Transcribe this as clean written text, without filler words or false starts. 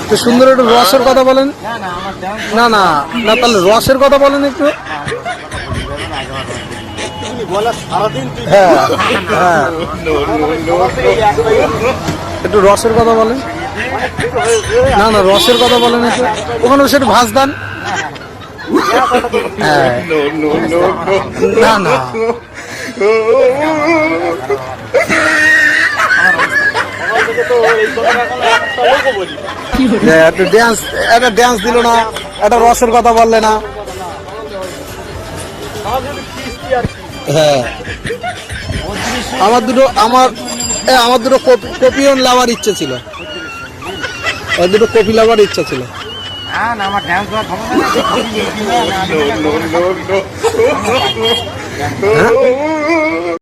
তো সুন্দর একটু রসের কথা বলেন। না না না, তাহলে রসের কথা বলেন একটু। হ্যাঁ হ্যাঁ, একটু রসের কথা বলেন। না না, রসের কথা বলেন একটু। ওখানে সেটা ভাজ দেন। হ্যাঁ না না, একটা ড্যান্স দিল না, একটা রসের কথা বললে না। হ্যাঁ, আমার দুটো কপিও লাভার ইচ্ছে ছিল, দুটো কপি লাভার ইচ্ছা ছিল। আমার ড্যান্স দেওয়ার ক্ষমতা নেই।